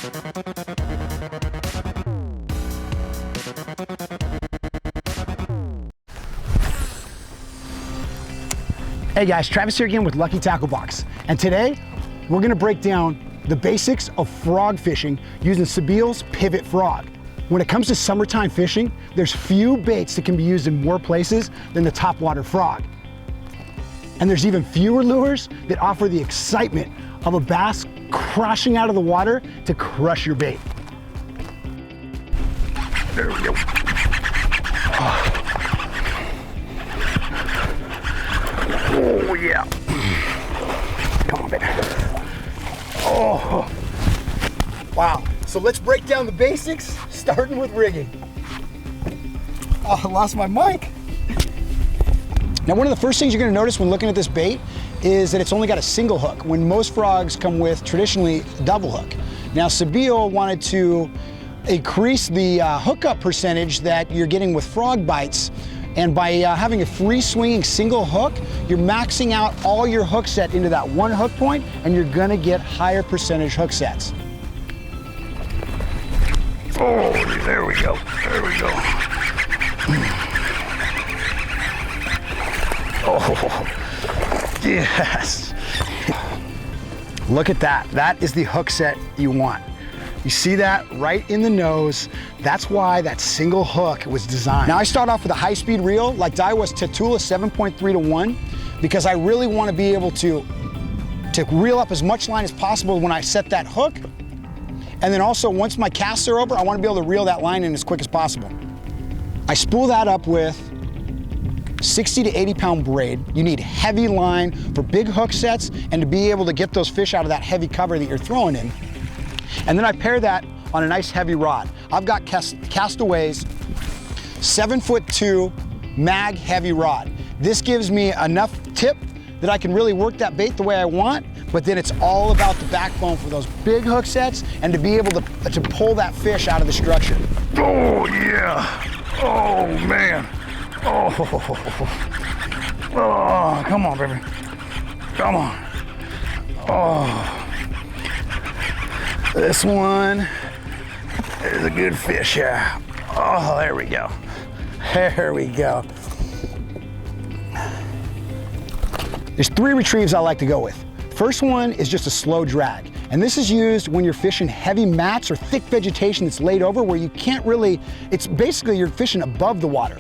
Hey guys, Travis here again with Lucky Tackle Box. And today, we're gonna break down the basics of frog fishing using Sebile's Pivot Frog. When it comes to summertime fishing, there's few baits that can be used in more places than the topwater frog. And there's even fewer lures that offer the excitement of a bass crashing out of the water to crush your bait. There we go. Oh yeah. Come on, baby. Oh. Wow. So let's break down the basics, starting with rigging. Oh, I lost my mic. Now, one of the first things you're gonna notice when looking at this bait is that it's only got a single hook, when most frogs come with traditionally a double hook. Now, Sebile wanted to increase the hookup percentage that you're getting with frog bites. And by having a free swinging single hook, you're maxing out all your hook set into that one hook point, and you're gonna get higher percentage hook sets. Oh, there we go, there we go. Oh, yes. Look at that, that is the hook set you want. You see that right in the nose. That's why that single hook was designed. Now I start off with a high-speed reel like Daiwa's Tatula 7.3-1 because I really want to be able to reel up as much line as possible when I set that hook. And then also once my casts are over, I want to be able to reel that line in as quick as possible. I spool that up with 60 to 80 pound braid. You need heavy line for big hook sets and to be able to get those fish out of that heavy cover that you're throwing in. And then I pair that on a nice heavy rod. I've got Castaway's 7'2" mag heavy rod. This gives me enough tip that I can really work that bait the way I want, but then it's all about the backbone for those big hook sets and to be able to pull that fish out of the structure. Oh yeah, oh man. Oh, oh, come on, baby, come on. Oh. This one is a good fish, yeah. Oh, there we go. There we go. There's 3 retrieves I like to go with. First one is just a slow drag. And this is used when you're fishing heavy mats or thick vegetation that's laid over where you can't really, it's basically you're fishing above the water.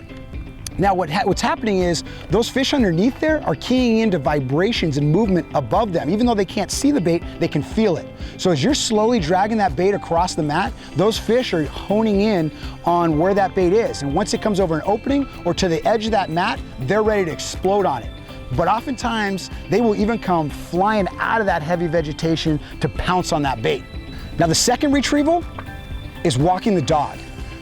Now what's happening is those fish underneath there are keying into vibrations and movement above them. Even though they can't see the bait, they can feel it. So as you're slowly dragging that bait across the mat, those fish are honing in on where that bait is. And once it comes over an opening or to the edge of that mat, they're ready to explode on it. But oftentimes, they will even come flying out of that heavy vegetation to pounce on that bait. Now the second retrieval is walking the dog.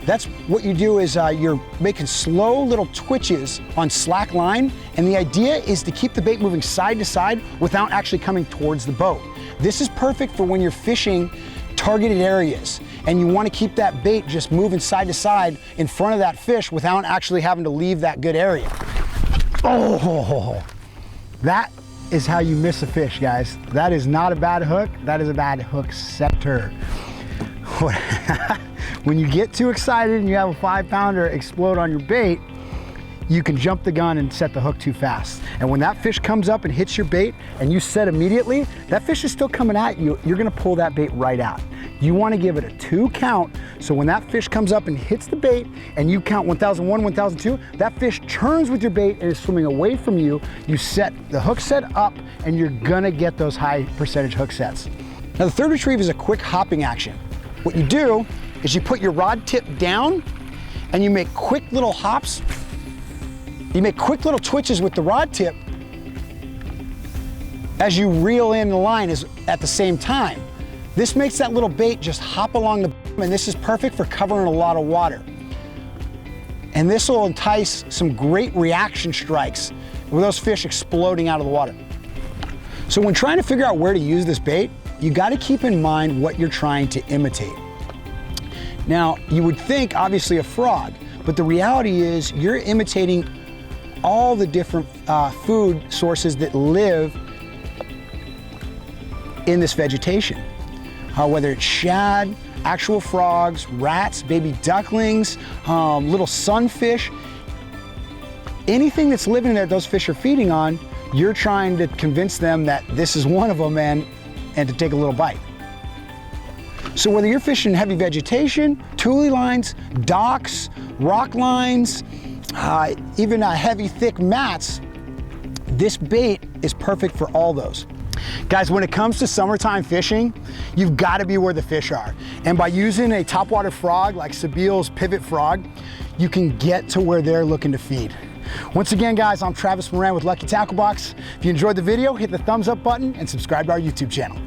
That's what you do is you're making slow little twitches on slack line, and the idea is to keep the bait moving side to side without actually coming towards the boat. This is perfect for when you're fishing targeted areas and you want to keep that bait just moving side to side in front of that fish without actually having to leave that good area. Oh, that is how you miss a fish, guys. That is not a bad hook, that is a bad hook setter. When you get too excited and you have a 5-pounder explode on your bait, you can jump the gun and set the hook too fast. And when that fish comes up and hits your bait and you set immediately, that fish is still coming at you, you're gonna pull that bait right out. You wanna give it a 2 count, so when that fish comes up and hits the bait and you count 1001, 1002, that fish turns with your bait and is swimming away from you. You set the hook set up and you're gonna get those high percentage hook sets. Now the third retrieve is a quick hopping action. What you do is you put your rod tip down and you make quick little hops. You make quick little twitches with the rod tip as you reel in the line at the same time. This makes that little bait just hop along the bottom, and this is perfect for covering a lot of water. And this will entice some great reaction strikes with those fish exploding out of the water. So when trying to figure out where to use this bait, you gotta keep in mind what you're trying to imitate. Now, you would think, obviously, a frog, but the reality is you're imitating all the different food sources that live in this vegetation. whether it's shad, actual frogs, rats, baby ducklings, little sunfish, anything that's living there those fish are feeding on, you're trying to convince them that this is one of them and to take a little bite. So whether you're fishing heavy vegetation, tule lines, docks, rock lines, even heavy thick mats, this bait is perfect for all those. Guys, when it comes to summertime fishing, you've got to be where the fish are. And by using a topwater frog like Sebile's pivot frog, you can get to where they're looking to feed. Once again, guys, I'm Travis Moran with Lucky Tackle Box. If you enjoyed the video, hit the thumbs up button and subscribe to our YouTube channel.